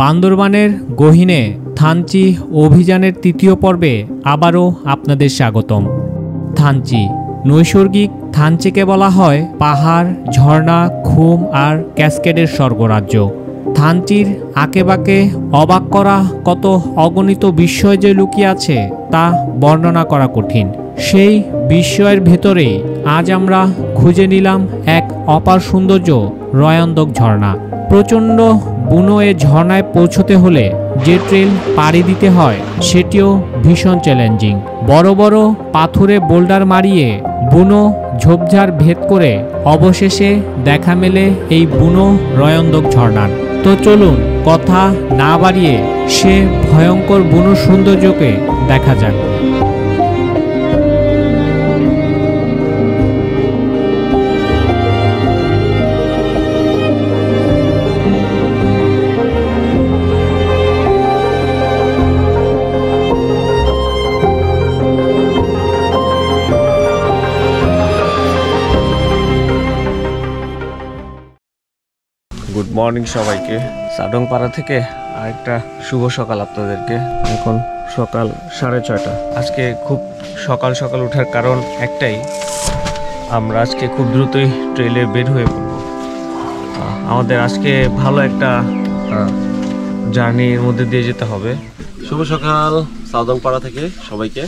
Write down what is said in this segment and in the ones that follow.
বান্দরবানের গহীনে থানচি অভিযানের তৃতীয় পর্বে আবারও আপনাদের স্বাগতম। থানচি নৈসর্গিক থানচিকে বলা হয় পাহাড়, ঝর্ণা, খুম আর ক্যাসকেডের স্বর্গরাজ্য। থানচির আঁকেবাঁকে অবাক করা কত অগণিত বিস্ময় যে লুকিয়ে আছে তা বর্ণনা করা কঠিন। সেই বিস্ময়ের ভেতরে আজ আমরা খুঁজে নিলাম এক অপার সৌন্দর্য রয়ান্দক ঝর্ণা। প্রচণ্ড বুনো এ ঝর্ণায় পৌঁছতে হলে যে ট্রেল পাড়ি দিতে হয় সেটিও ভীষণ চ্যালেঞ্জিং। বড় বড় পাথুরে বোল্ডার মারিয়ে বুনো ঝোপঝাড় ভেদ করে অবশেষে দেখা মেলে এই বুনো রয়ান্দক ঝর্ণার। তো চলুন কথা না বাড়িয়ে সে ভয়ঙ্কর বুনো সৌন্দর্যকে দেখা যাক। গুড মর্নিং সবাইকে। সাডংপাড়া থেকে আরেকটা শুভ সকাল আপনাদেরকে। এখন সকাল 6:30। আজকে খুব সকাল সকাল ওঠার কারণ একটাই, আমরা আজকে খুব দ্রুতই ট্রেলে বের হয়ে পড়ব। আমাদের আজকে ভালো একটা জার্নির মধ্যে দিয়ে যেতে হবে। শুভ সকাল সাউদংপাড়া থেকে সবাইকে।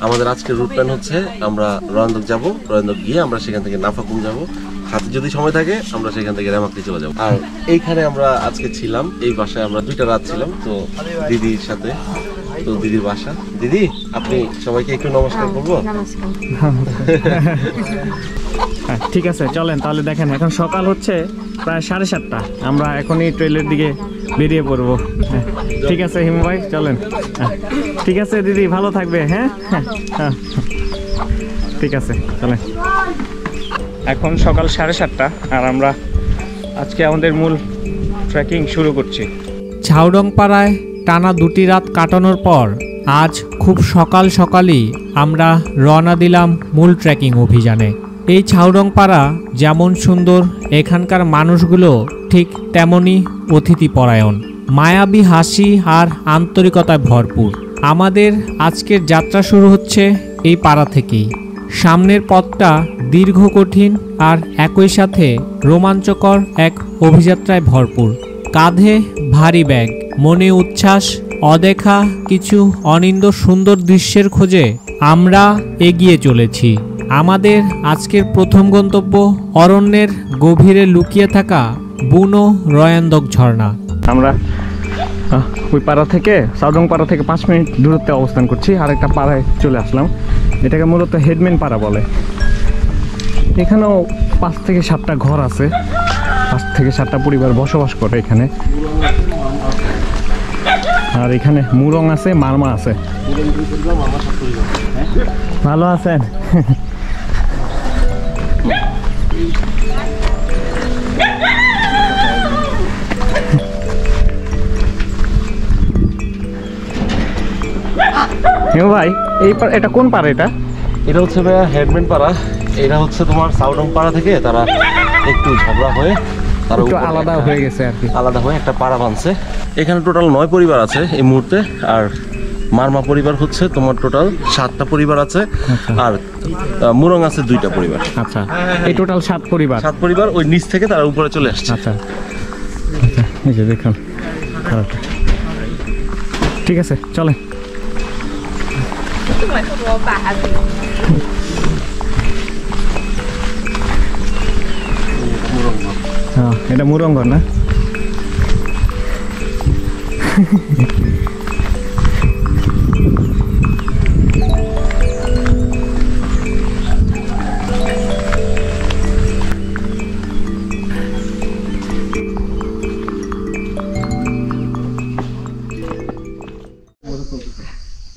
আমাদের আজকের রুট প্ল্যান হচ্ছে আমরা রয়ান্দক যাব, রয়ান্দক গিয়ে আমরা সেখান থেকে নাফাকুম যাব, হাতে যদি সময় থাকে আমরা সেখান থেকে রেমাক্তি চলে যাব। আর এইখানে আমরা আজকে ছিলাম, এই বাসায় আমরা 2টা রাত ছিলাম তো দিদির সাথে। তো দিদির বাসা। দিদি আপনি সবাইকে একটু নমস্কার করবো? ঠিক আছে, চলেন তাহলে। দেখেন এখন সকাল হচ্ছে প্রায় 7:30। আমরা এখনই ট্রেলের দিকে বেরিয়ে পড়বো। ঠিক আছে হিমু ভাই, চলেন। ঠিক আছে দিদি, ভালো থাকবে। হ্যাঁ হ্যাঁ, ঠিক আছে, চলেন। এখন সকাল 7:30 আর আমরা আজকে আমাদের মূল ট্রেকিং শুরু করছি। ছাউডংপাড়ায় টানা 2টি রাত কাটানোর পর আজ খুব সকাল সকালই আমরা রওনা দিলাম মূল ট্রেকিং অভিযানে। এই ছাউডংপাড়া যেমন সুন্দর, এখানকার মানুষগুলো ঠিক তেমনই অতিথিপরায়ণ, মায়াবী হাসি আর আন্তরিকতায় ভরপুর। আমাদের আজকের যাত্রা শুরু হচ্ছে এই পাড়া থেকেই। সামনের পথটা দীর্ঘ, কঠিন আর একই সাথে রোমাঞ্চকর এক অভিযাত্রায় ভরপুর। কাঁধে ভারী ব্যাগ, মনে উচ্ছ্বাস, অদেখা কিছু অনিন্দ্য সুন্দর দৃশ্যের খোঁজে আমরা এগিয়ে চলেছি। আমাদের আজকের প্রথম গন্তব্য অরণ্যের গভীরে লুকিয়ে থাকা বুনো রয়ান্দক ঝর্ণা। আমরা ওই পাড়া থেকে, সাউদংপাড়া থেকে 5 মিনিট দূরত্বে অবস্থান করছি। আরেকটা পাড়ায় চলে আসলাম, এটাকে মূলত হেডম্যান পাড়া বলে। এখানেও 5 থেকে 7টা ঘর আছে, 5 থেকে 7টা পরিবার বসবাস করে এখানে। আর এখানে মুরং আছে, মারমা আছে। ভালো আছেন? ভাই এটা কোন পাড়া? এটা হচ্ছে ভাইয়া হেডম্যান পাড়া। এটা হচ্ছে তোমার সাউদংপাড়া থেকে তারা একটু ঝগড়া হয়ে তারা আলাদা হয়ে গেছে আর কি, আলাদা হয়ে একটা পাড়া বানছে। এখানে টোটাল 9 পরিবার আছে এই মুহূর্তে। আর মারমা পরিবার হচ্ছে তোমার টোটাল 7টা পরিবার আছে। আর মুরং আছে 2টা পরিবার। আচ্ছা, এই টোটাল 7 পরিবার। 7 পরিবার ওই নিচ থেকে তারা উপরে চলে আসছে। আচ্ছা, এই যে দেখুন, ঠিক আছে চলে। এটা মুরঙ্গর না?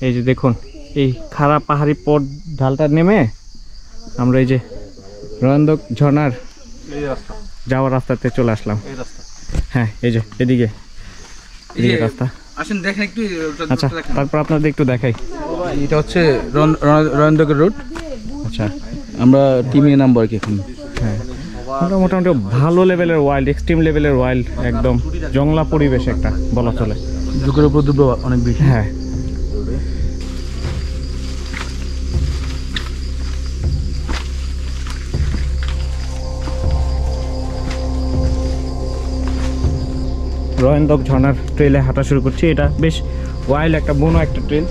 এই যে দেখুন, এই খারাপ পাহাড়ি পথ ঢালটা নেমে আমরা এই যে রয়ান্দক ঝর্ণার যাওয়ার রাস্তাতে চলে আসলাম। হ্যাঁ, এই যে এদিকে রাস্তা। আসেন দেখেন একটু। আচ্ছা, তারপর আপনাদের একটু দেখাই। এটা হচ্ছে রয়ান্দকের রুট। আচ্ছা, আমরা টিমে নামবো আর কি এখন। হ্যাঁ, মোটামুটি ভালো লেভেলের ওয়াইল্ড, এক্সট্রিম লেভেলের ওয়াইল্ড, একদম জংলা পরিবেশ একটা বলা চলে। যুগের উপদ্রব অনেক বেশি। হ্যাঁ, রয়েন্দক ঝর্ণার ট্রেলে হাঁটা শুরু করছি। এটা বেশ ওয়াইল্ড একটা বুনো একটা ট্রেল।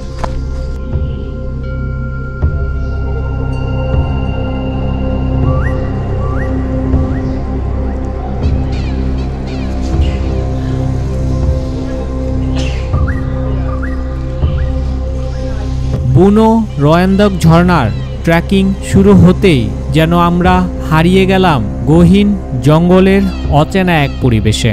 বুনো রয়েন্দক ঝর্ণার ট্রেকিং শুরু হতেই যেন আমরা হারিয়ে গেলাম গহীন জঙ্গলের অচেনা এক পরিবেশে।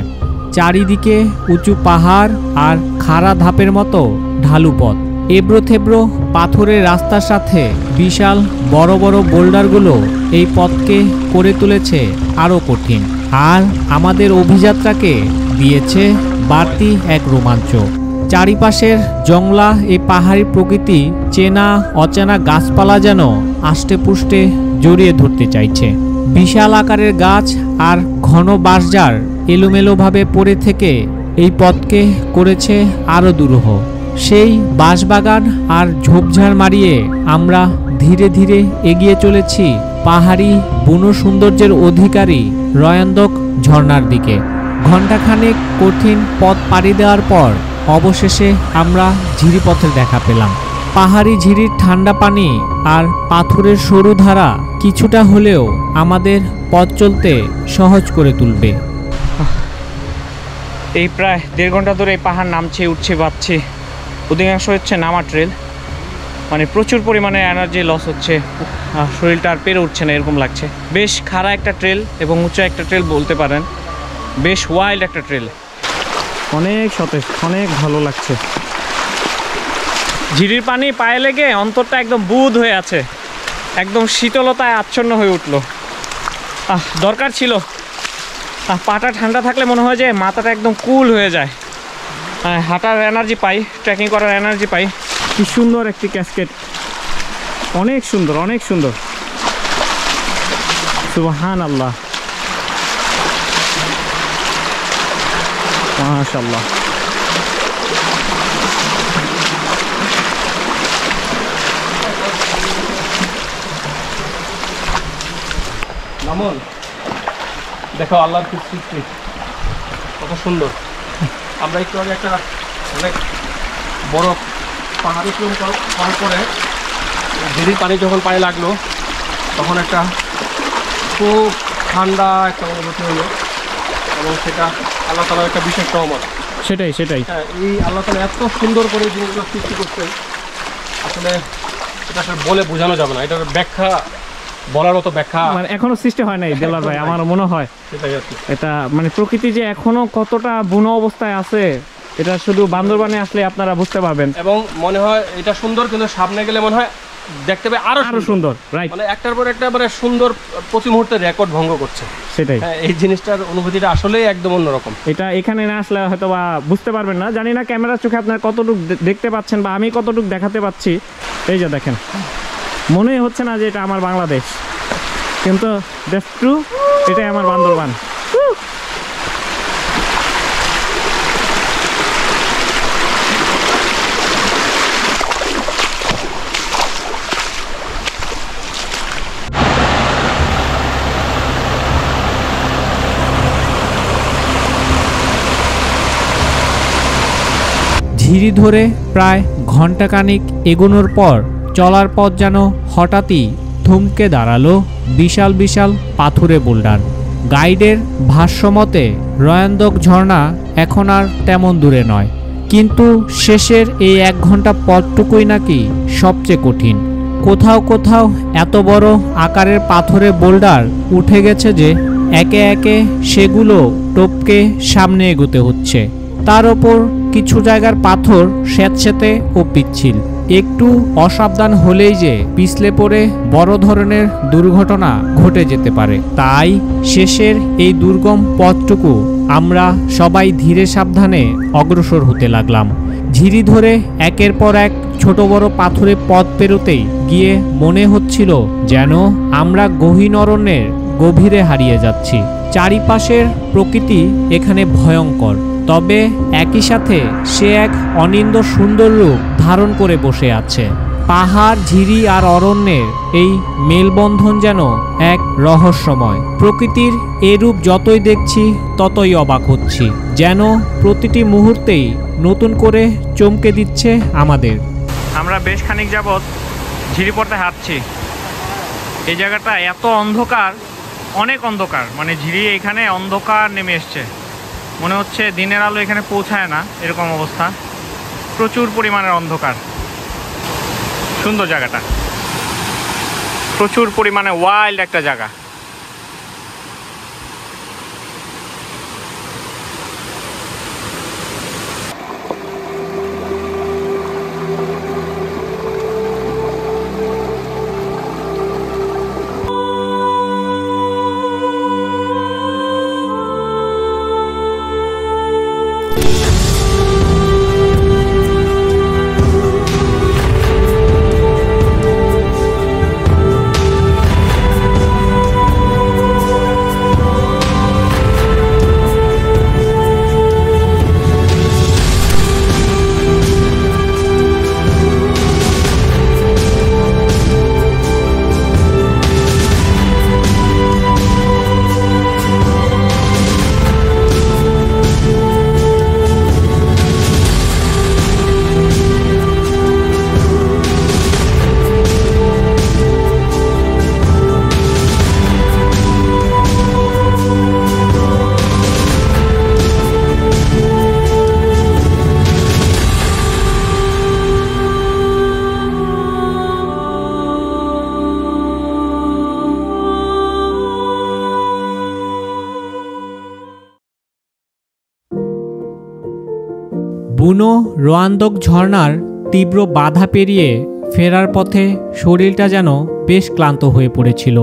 চারিদিকে উঁচু পাহাড় আর খাড়া ধাপের মতো ঢালু পথ, এবড়ো থেবড়ো পাথরের রাস্তার সাথে বিশাল বড় বড় বোল্ডারগুলো এই পথকে করে তুলেছে আরও কঠিন, আর আমাদের অভিযাত্রাকে দিয়েছে বাড়তি এক রোমাঞ্চ। চারিপাশের জংলা এই পাহাড়ি প্রকৃতি চেনা অচেনা গাছপালা যেন আষ্টেপুষ্টে জড়িয়ে ধরতে চাইছে। বিশাল আকারের গাছ আর ঘন বাঁশঝাড় এলোমেলোভাবে পড়ে থেকে এই পথকে করেছে আরও দুরূহ। সেই বাঁশবাগান আর ঝোপঝাড় মারিয়ে আমরা ধীরে ধীরে এগিয়ে চলেছি পাহাড়ি বুনো সৌন্দর্যের অধিকারী রয়েন্দক ঝর্ণার দিকে। ঘণ্টাখানেক কঠিন পথ পাড়ি দেওয়ার পর অবশেষে আমরা ঝিরিপথের দেখা পেলাম। পাহাড়ি ঝিরির ঠান্ডা পানি আর পাথরের সরু ধারা কিছুটা হলেও আমাদের পথ চলতে সহজ করে তুলবে। এই প্রায় 1.5 ঘন্টা ধরে এই পাহাড় নামছে উঠছে বাড়ছে, অধিকাংশ হচ্ছে নামা ট্রেল, মানে প্রচুর পরিমাণে এনার্জি লস হচ্ছে, শরীরটা আর পেরে উঠছে না এরকম লাগছে। বেশ খাড়া একটা ট্রেল এবং উঁচা একটা ট্রেল বলতে পারেন, বেশ ওয়াইল্ড একটা ট্রেল, অনেক সতেজ, অনেক ভালো লাগছে। ঝিরির পানি পায়ে লেগে অন্তরটা একদম বুঁদ হয়ে আছে, একদম শীতলতায় আচ্ছন্ন হয়ে উঠলো। দরকার ছিল, পাটা ঠান্ডা থাকলে মনে হয় যে মাথাটা একদম কুল হয়ে যায়, হাঁটার এনার্জি পাই, ট্রেকিং করার এনার্জি পাই। কি সুন্দর একটি ক্যাসকেড, অনেক সুন্দর, অনেক সুন্দর, সুবহানাল্লাহ, মাশাআল্লাহ। মামুন দেখো আল্লাহর কি সৃষ্টি, কত সুন্দর। আমরা একটু আগে একটা অনেক বড় পাহাড়ি করার পরে ঝিরির পানি যখন পায়ে লাগলো তখন একটা খুব ঠান্ডা একটা অনুভূতি হলো, এবং সেটা আল্লাহ তাআলার একটা বিশেষ রহমত। সেটাই সেটাই, হ্যাঁ, এই আল্লাহ তাআলা এত সুন্দর করে জিনিসগুলো সৃষ্টি করছেন, আসলে এটা আসলে বলে বোঝানো যাবে না, এটার ব্যাখ্যা বলার মতো ব্যাখ্যা মানে এখনো সৃষ্টি হয় নাই দেলার ভাই, আমার মনে হয় সেটাই আর কি। এটা মানে প্রকৃতি যে এখনো কতটা বুনো অবস্থায় আছে এটা শুধু বান্দরবানে আসলে আপনারা বুঝতে পারবেন। এবং মনে হয় এটা সুন্দর, কিন্তু সামনে গেলে মনে হয় দেখতে পাবে আরো সুন্দর, রাইট, মানে একটার পর একটা মানে সুন্দর, প্রতি মুহূর্তে রেকর্ড ভঙ্গ করছে। সেটাই, হ্যাঁ, এই জিনিসটার অনুভূতিটা আসলেই একদম অন্যরকম। এটা এখানে না আসলে হয়তো বা বুঝতে পারবেন না, জানি না ক্যামেরার চোখে আপনারা কতটুকু দেখতে পাচ্ছেন বা আমি কতটুকু দেখাতে পাচ্ছি। এই যে দেখেন, মনেই হচ্ছে না যে এটা আমার বাংলাদেশ, কিন্তু দ্যাটস ট্রু, এটাই আমার বান্দরবান। ঝিরি ধরে প্রায় ঘণ্টাখানিক এগোনোর পর চলার পথ যেন হঠাৎই থমকে দাঁড়ালো বিশাল বিশাল পাথুরে বোল্ডার। গাইডের ভাষ্যমতে রয়েন্দক ঝর্ণা এখন আর তেমন দূরে নয়, কিন্তু শেষের এই 1 ঘন্টা পথটুকুই নাকি সবচেয়ে কঠিন। কোথাও কোথাও এত বড় আকারের পাথরে বোল্ডার উঠে গেছে যে একে একে সেগুলো টপকে সামনে এগোতে হচ্ছে। তার ওপর কিছু জায়গার পাথর স্যাঁতস্যাঁতে ও পিচ্ছিল, একটু অসাবধান হলেই যে পিছলে পড়ে বড় ধরনের দুর্ঘটনা ঘটে যেতে পারে। তাই শেষের এই দুর্গম পথটুকু আমরা সবাই ধীরে সাবধানে অগ্রসর হতে লাগলাম। ঝিরি ধরে একের পর এক ছোট বড় পাথরে পথ পেরোতেই গিয়ে মনে হচ্ছিল যেন আমরা গহীন অরণ্যের গভীরে হারিয়ে যাচ্ছি। চারিপাশের প্রকৃতি এখানে ভয়ঙ্কর, তবে একই সাথে সে এক অনিন্দ্য সুন্দর রূপ ধারণ করে বসে আছে। পাহাড়, ঝিরি আর অরণ্যের এই মেলবন্ধন যেন এক রহস্যময়। প্রকৃতির এ রূপ যতই দেখছি ততই অবাক হচ্ছি, যেন প্রতিটি মুহূর্তেই নতুন করে চমকে দিচ্ছে আমাদের। আমরা বেশ খানিক যাবৎ ঝিরিপথে হাঁটছি। এই জায়গাটা এত অন্ধকার, অনেক অন্ধকার, মানে ঝিরি এখানে অন্ধকার নেমে এসছে, মনে হচ্ছে দিনের আলো এখানে পৌঁছায় না, এরকম অবস্থা। প্রচুর পরিমাণের অন্ধকার। সুন্দর জায়গাটা, প্রচুর পরিমাণে ওয়াইল্ড একটা জায়গা। বুনো রোয়ান্দক ঝর্ণার তীব্র বাধা পেরিয়ে ফেরার পথে শরীরটা যেন বেশ ক্লান্ত হয়ে পড়েছিল।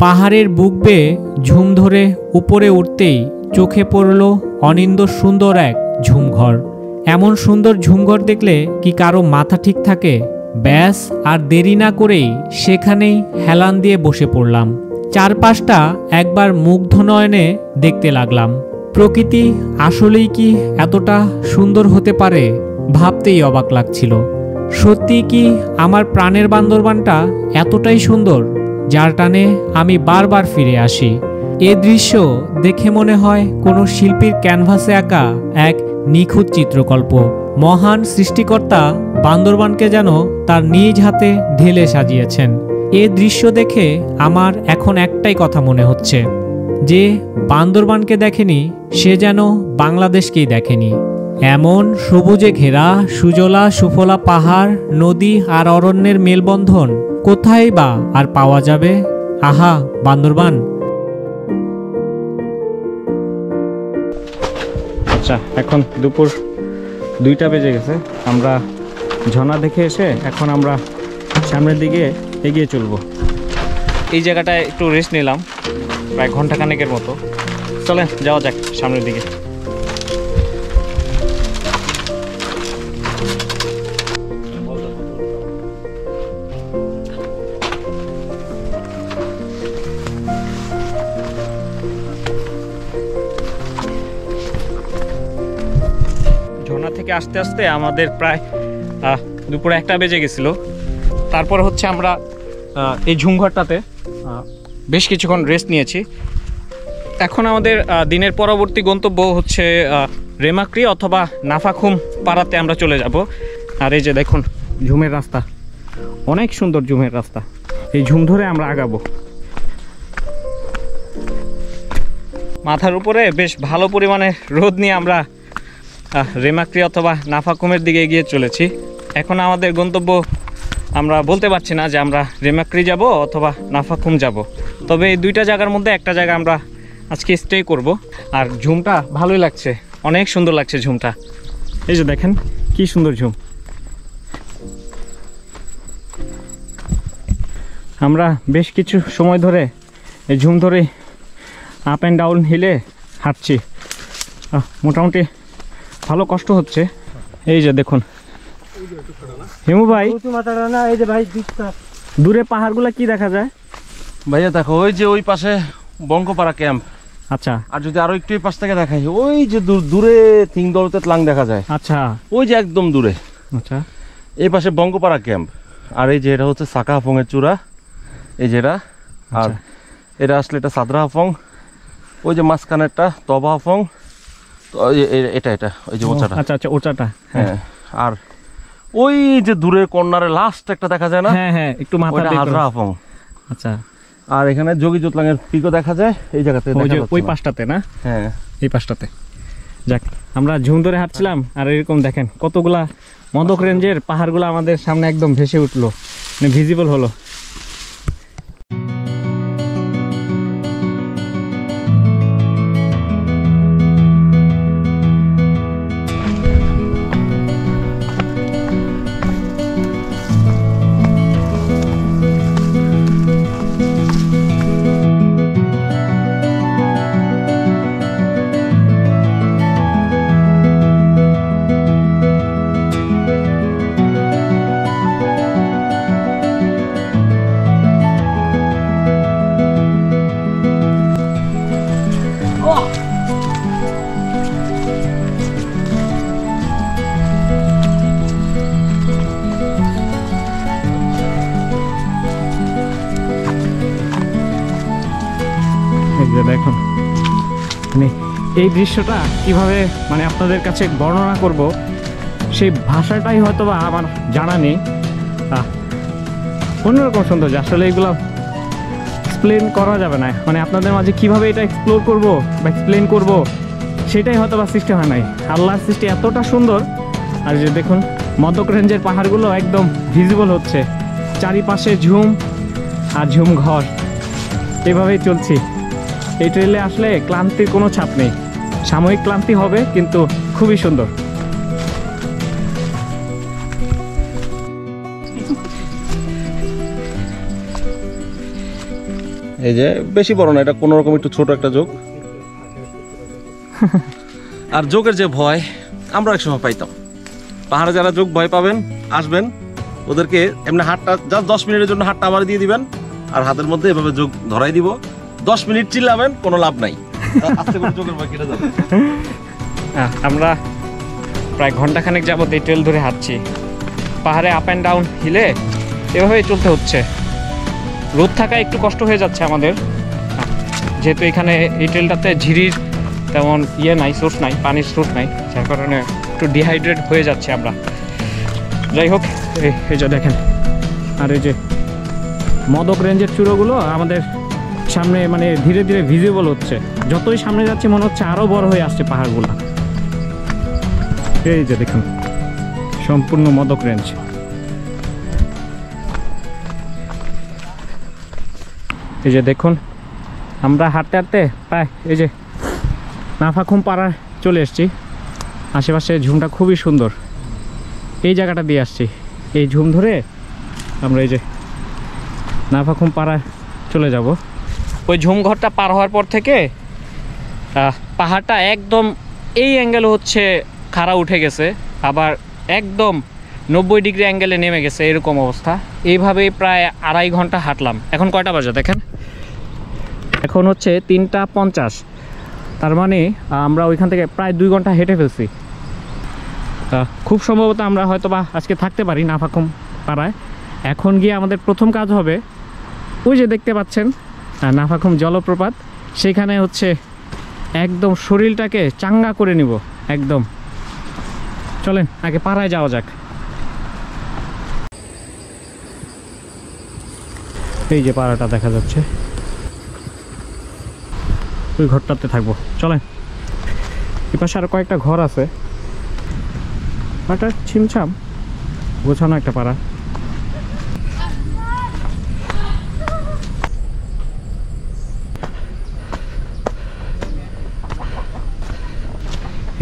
পাহাড়ের বুক বেয়ে ঝুম ধরে উপরে উঠতেই চোখে পড়ল অনিন্দ্য সুন্দর এক ঝুমঘর। এমন সুন্দর ঝুমঘর দেখলে কি কারো মাথা ঠিক থাকে? ব্যাস আর দেরি না করেই সেখানেই হেলান দিয়ে বসে পড়লাম। চারপাশটা একবার মুগ্ধ নয়নে দেখতে লাগলাম। প্রকৃতি আসলেই কি এতটা সুন্দর হতে পারে ভাবতেই অবাক লাগছিল। সত্যি কি আমার প্রাণের বান্দরবানটা এতটাই সুন্দর, যার টানে আমি বারবার ফিরে আসি? এ দৃশ্য দেখে মনে হয় কোনো শিল্পীর ক্যানভাসে আঁকা এক নিখুঁত চিত্রকল্প। মহান সৃষ্টিকর্তা বান্দরবানকে যেন তার নিজ হাতে ঢেলে সাজিয়েছেন। এ দৃশ্য দেখে আমার এখন একটাই কথা মনে হচ্ছে, যে বান্দরবানকে দেখেনি সে যেন বাংলাদেশকেই দেখেনি। এমন সবুজে ঘেরা সুজলা সুফলা পাহাড়, নদী আর অরণ্যের মেলবন্ধন কোথায় বা আর পাওয়া যাবে? আহা বান্দরবান! আচ্ছা, এখন দুপুর 2টা বেজে গেছে। আমরা ঝর্ণা দেখে এসে এখন আমরা সামনের দিকে এগিয়ে চলবো। এই জায়গাটায় একটু রেস্ট নিলাম প্রায় ঘন্টাখানেকের মতো। চলেন যাওয়া যাক সামনের দিকে। ঝর্ণা থেকে আস্তে আস্তে আমাদের প্রায় দুপুরে 1টা বেজে গেছিল। তারপর হচ্ছে আমরা এই ঝুমঘরটাতে বেশ কিছুক্ষণ রেস্ট নিয়েছি। এখন আমাদের দিনের পরবর্তী গন্তব্য হচ্ছে রেমাক্রি অথবা নাফাখুম পাড়াতে আমরা চলে যাব। আর এই যে দেখুন ঝুমের রাস্তা, অনেক সুন্দর ঝুমের রাস্তা। এই ঝুম ধরে আমরা আগাবো। মাথার উপরে বেশ ভালো পরিমাণে রোদ নিয়ে আমরা রেমাক্রি অথবা নাফাখুমের দিকে এগিয়ে চলেছি। এখন আমাদের গন্তব্য আমরা বলতে পারছি না যে আমরা রেমাক্রি যাব অথবা নাফাখুম যাব, তবে এই দুইটা জায়গার মধ্যে একটা জায়গা আমরা আজকে স্টে করব। আর ঝুমটা ভালোই লাগছে, অনেক সুন্দর লাগছে ঝুমটা। এই যে দেখেন কি সুন্দর ঝুম। আমরা বেশ কিছু সময় ধরে এই ঝুম ধরে আপ অ্যান্ড ডাউন হিলে হাঁটছি। মোটামুটি ভালো কষ্ট হচ্ছে। এই যে দেখুন হিমু ভাই, দূরে পাহাড়গুলো কি দেখা যায়? ভাইয়া দেখো ওই যে ওই পাশে বঙ্গপাড়া ক্যাম্প। আচ্ছা আর যদি আরো একটু এই পাশ থেকে দেখাই, ওই যে দূরে থিংদলতে লাং দেখা যায়, আচ্ছা ওই যে একদম দূরে, আচ্ছা এই পাশে বঙ্গপাড়া ক্যাম্প। আর এই যে এটা হচ্ছে সাকা হাফংয়ের চূড়া, এই যেটা। আর এটা আসলে এটা সাদরা হাফং, ওই যে মাঝখানেরটা তবা হাফং, এটা এটা ওই যে ওচাটা। আচ্ছা আচ্ছা ওচাটা, হ্যাঁ। আর ওই যে দূরের কর্নারে লাস্ট একটা দেখা যায় না, হ্যাঁ হ্যাঁ একটু মাথা ওইটা বের হাজরা করো। হাফং। আচ্ছা আর এখানে যোগী জোতলাঙের পিকও দেখা যায় এই জায়গাতে, ওই দেখা যে যাচ্ছে ওই না। পাশটাতে না, হ্যাঁ এই পাশটাতে। যাক, আমরা ঝুম ধরে হাঁটছিলাম আর এরকম দেখেন কতগুলা মদক রেঞ্জের পাহাড়গুলো আমাদের সামনে একদম ভেসে উঠলো, মানে ভিজিবল হলো। এই যে দেখুন, মানে এই দৃশ্যটা কিভাবে মানে আপনাদের কাছে বর্ণনা করব সেই ভাষাটাই হয়তো বা আমার জানা নেই। অন্যরকম সৌন্দর্য, আসলে এগুলো এক্সপ্লেন করা যাবে না, মানে আপনাদের মাঝে কিভাবে এটা এক্সপ্লোর করব বা এক্সপ্লেন করব সেটাই হয়তো বা সৃষ্টি হয় নাই। আল্লাহর সৃষ্টি এতটা সুন্দর। আর যে দেখুন মদক রেঞ্জের পাহাড়গুলো একদম ভিজিবল হচ্ছে, চারিপাশে ঝুম আর ঝুম ঘর, এভাবেই চলছি। এই ট্রেলে আসলে ক্লান্তির কোনো ছাপ নেই, সাময়িক ক্লান্তি হবে কিন্তু খুবই সুন্দর। এই যে বেশি বড় না, এটা কোনো রকম একটু ছোট একটা যোগ। আর যোগের যে ভয় আমরা এক সময় পাইতাম, পাহাড়ে যারা যোগ ভয় পাবেন আসবেন, ওদেরকে এমনি হাতটা জাস্ট 10 মিনিটের জন্য হাতটা আবার দিয়ে দিবেন, আর হাতের মধ্যে এভাবে যোগ ধরাই দিব, 10 মিনিট চিল্লাবেন, কোনো লাভ নাই, আস্তে করে যোগের ভয় কেটে যাবে। আমরা প্রায় ঘন্টাখানেক যাবত এই ট্রেল ধরে হাঁটছি, পাহাড়ে আপ অ্যান্ড ডাউন হিলে এভাবেই চলতে হচ্ছে। রোদ থাকা একটু কষ্ট হয়ে যাচ্ছে আমাদের, যেহেতু এখানে এই ট্রেলটাতে ঝিরির তেমন ইয়ে নাই, সোর্স নাই, পানির সোর্স নাই, যার কারণে একটু ডিহাইড্রেট হয়ে যাচ্ছে আমরা। যাই হোক, এই যে দেখেন, আর এই যে মদক রেঞ্জের চূড়োগুলো আমাদের সামনে মানে ধীরে ধীরে ভিজিবল হচ্ছে, যতই সামনে যাচ্ছে মনে হচ্ছে আরও বড় হয়ে আসছে পাহাড়গুলো। এই যে দেখুন সম্পূর্ণ মদক রেঞ্জ। এই যে দেখুন আমরা হাঁটতে হাঁটতে প্রায় এই যে নাফাখুম পাড়ায় চলে এসেছি। আশেপাশে ঝুমটা খুবই সুন্দর, এই জায়গাটা দিয়ে আসছি, এই ঝুম ধরে আমরা এই যে নাফাখুম পাড়ায় চলে যাব। ওই ঝুম ঘরটা পার হওয়ার পর থেকে পাহাড়টা একদম এই অ্যাঙ্গেলে হচ্ছে খাড়া উঠে গেছে, আবার একদম 90 ডিগ্রি অ্যাঙ্গেলে নেমে গেছে, এরকম অবস্থা। এইভাবেই প্রায় 2.5 ঘন্টা হাঁটলাম। এখন কয়টা বাজে দেখেন, এখন হচ্ছে 3:50, তার মানে আমরা ওইখান থেকে প্রায় 2 ঘন্টা হেঁটে ফেলছি। খুব সম্ভবত আমরা হয়তো বা আজকে থাকতে পারি নাফাখুম পাড়ায়। এখন গিয়ে আমাদের প্রথম কাজ হবে ওই যে দেখতে পাচ্ছেন নাফাখুম জলপ্রপাত, সেখানে হচ্ছে একদম শরীরটাকে চাঙ্গা করে নিব একদম। চলেন আগে পাড়ায় যাওয়া যাক। এই যে পাড়াটা দেখা যাচ্ছে, ওই ঘরটাতে থাকবো। চলেন, এপাশে আরো কয়েকটা ঘর আছে, পাড়াটা ছিমছাম গোছানো একটা পাড়া।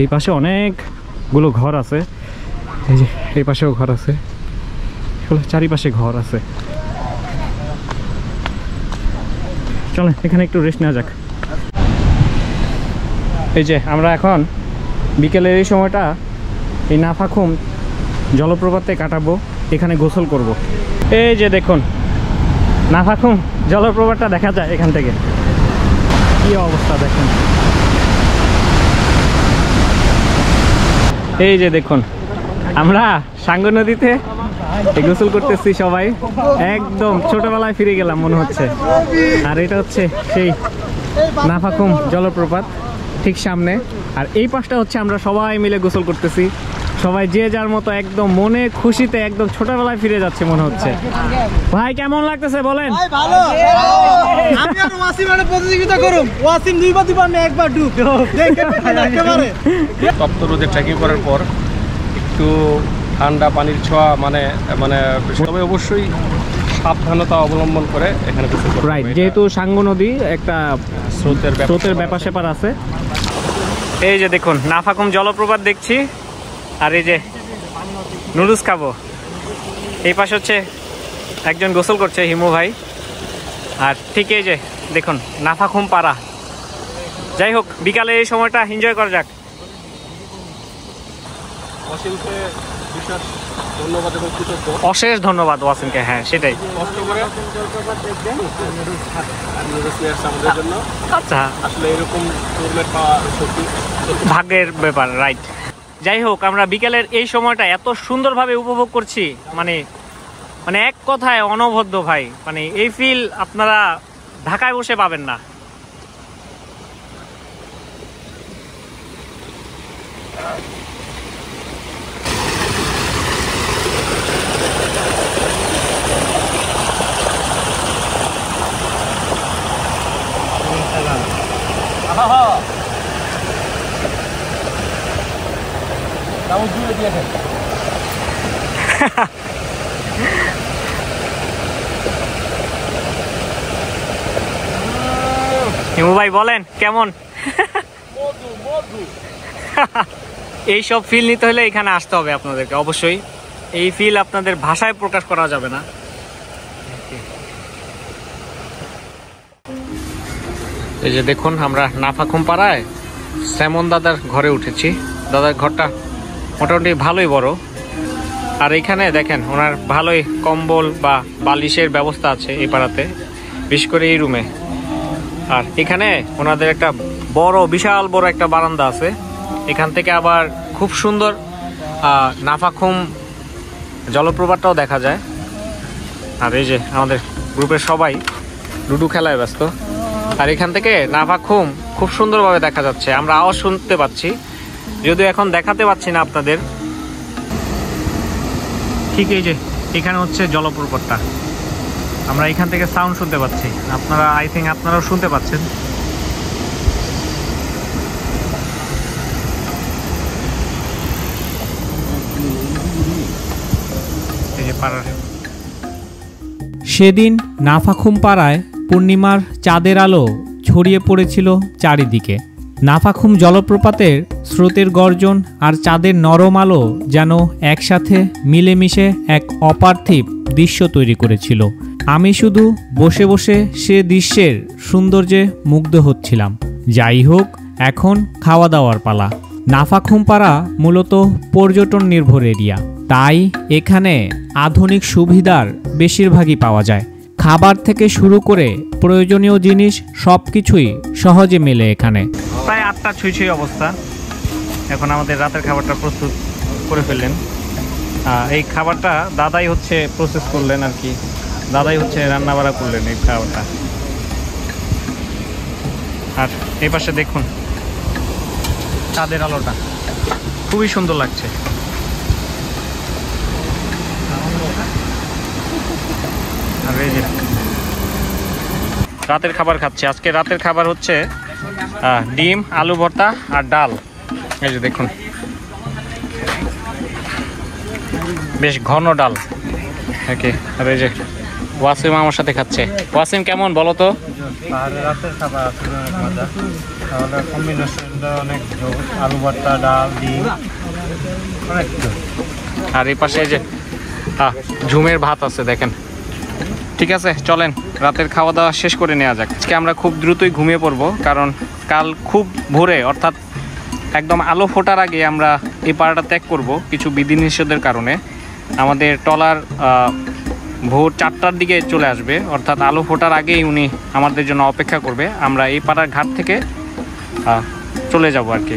এই পাশে অনেকগুলো ঘর আছে, এই যে এই পাশেও ঘর আছে, চারিপাশে ঘর আছে। চলেন এখানে একটু রেস্ট নেওয়া যাক। এই যে আমরা এখন বিকেলের এই সময়টা এই নাফাখুম জলপ্রপাতে কাটাবো, এখানে গোসল করব। এই যে দেখুন নাফাখুম জলপ্রপাতটা দেখা যায় এখান থেকে। কি অবস্থা দেখেন। এই যে দেখুন আমরা সাঙ্গু নদীতে গোসল করতেছি সবাই, একদম ছোটবেলায় ফিরে গেলাম মনে হচ্ছে। আর এটা হচ্ছে সেই নাফাকুম জলপ্রপাত ঠিক সামনে, আর এই পাশটা হচ্ছে আমরা সবাই মিলে গোসল করতেছি, সবাই যে যার মতো একদম মনে খুশিতে একদম ছোটবেলায় ফিরে যাচ্ছে মনে হচ্ছে। ভাই কেমন লাগতেছে বলেন? ভালো। আমি আর ওয়াসিম মানে প্রতিযোগিতা করুম, ওয়াসিম দুইবার দিবার না একবার ডুব একেবারে। তপ্ত রোদে ট্রেকিং করার পর একটু ঠান্ডা পানির ছোঁয়া মানে মানে তবে অবশ্যই সাবধানতা অবলম্বন করে এখানে গোসল করতে হবে। রাইট, যেহেতু সাঙ্গু নদী একটা স্রোতের ব্যাপার স্যাপার আছে। এই যে দেখুন নাফাকুম জলপ্রপাত দেখছি, আর এই যে নুডলস খাবো। এই পাশে হচ্ছে একজন গোসল করছে হিমু ভাই, আর ঠিক এই যে দেখুন নাফাকুম পাড়া। যাই হোক বিকালে এই সময়টা এনজয় করা যাক। অসীমকে বিশেষ ধন্যবাদ এবং কৃতজ্ঞ। অশেষ ধন্যবাদ ওয়াসিমকে, হ্যাঁ সেটাই। কষ্ট করে আমাদের জন্য আচ্ছা, আসলে এরকম টুর্নামেন্ট পাওয়া সত্যি ভাগ্যের ব্যাপার, রাইট। যাই হোক আমরা বিকেলের এই সময়টা এত সুন্দরভাবে উপভোগ করছি, মানে মানে এক কথায় অনবদ্য ভাই, মানে এই ফিল আপনারা ঢাকায় বসে পাবেন না। হিমু ভাই বলেন কেমন? এইসব ফিল নিতে হলে এখানে আসতে হবে আপনাদেরকে অবশ্যই। এই ফিল আপনাদের ভাষায় প্রকাশ করা যাবে না। এই যে দেখুন আমরা নাফাকুম পাড়ায় স্যামন দাদার ঘরে উঠেছি। দাদার ঘরটা মোটামুটি ভালোই বড়, আর এখানে দেখেন ওনার ভালোই কম্বল বা বালিশের ব্যবস্থা আছে এই পাড়াতে, বিশেষ করে এই রুমে। আর এখানে ওনাদের একটা বড় বিশাল বড় একটা বারান্দা আছে, এখান থেকে আবার খুব সুন্দর নাফাকুম জলপ্রপাতটাও দেখা যায়। আর এই যে আমাদের গ্রুপের সবাই লুডো খেলায় ব্যস্ত, আর এখান থেকে নাফাকুম খুব সুন্দরভাবে দেখা যাচ্ছে। আমরা আওয়াজ শুনতে পাচ্ছি, যদিও এখন দেখাতে পাচ্ছি না আপনাদের। ঠিক এই যে এখানে হচ্ছে জলপ্রপাতটা, আমরা এখান থেকে সাউন্ড শুনতে পাচ্ছি, আপনারা আই থিঙ্ক আপনারাও শুনতে পাচ্ছেন। এই যে পাড়ার সেদিন নাফাকুম পাড়ায় পূর্ণিমার চাঁদের আলো ছড়িয়ে পড়েছিল চারিদিকে। নাফাকুম জলপ্রপাতের স্রোতের গর্জন আর চাঁদের নরম আলো যেন একসাথে মিলেমিশে এক অপার্থিব দৃশ্য তৈরি করেছিল। আমি শুধু বসে বসে সে দৃশ্যের সৌন্দর্যে মুগ্ধ হচ্ছিলাম। যাই হোক, এখন খাওয়া দাওয়ার পালা। নাফাকুম পাড়া মূলত পর্যটন নির্ভর এরিয়া, তাই এখানে আধুনিক সুবিধার বেশিরভাগই পাওয়া যায়। খাবার থেকে শুরু করে প্রয়োজনীয় জিনিস সবকিছুই সহজে মেলে এখানে। প্রায় 8টা ছুঁই অবস্থা। এখন আমাদের রাতের খাবারটা প্রস্তুত করে ফেললেন। এই খাবারটা দাদাই হচ্ছে প্রসেস করলেন আর কি, দাদাই হচ্ছে রান্নাবাড়া করলেন এই খাবারটা। আর এই পাশে দেখুন চাঁদের আলোটা খুবই সুন্দর লাগছে। আর এই যে রাতের খাবার খাচ্ছে। আজকে রাতের খাবার হচ্ছে ডিম, আলু ভর্তা আর ডাল। এই যে দেখুন বেশ ঘন ডাল। ওকে, আর এই যে ওয়াসিম আমার সাথে খাচ্ছে। ওয়াসিম কেমন বলো তো? রাতের খাবার আসলে অনেক মজা, তাহলে কম্বিনেশনটা অনেক আলু ভর্তা, ডাল, ডিম অনেক। আর এই পাশে যে ঝুমের ভাত আছে দেখেন। ঠিক আছে, চলেন রাতের খাওয়া দাওয়া শেষ করে নেওয়া যাক। আজকে আমরা খুব দ্রুতই ঘুমিয়ে পড়বো, কারণ কাল খুব ভোরে অর্থাৎ একদম আলো ফোটার আগে আমরা এই পাড়াটা ত্যাগ করব কিছু বিধিনিষেধের কারণে। আমাদের ট্রলার ভোর 4টার দিকে চলে আসবে, অর্থাৎ আলো ফোটার আগেই উনি আমাদের জন্য অপেক্ষা করবে। আমরা এই পাড়ার ঘাট থেকে চলে যাব আর কি।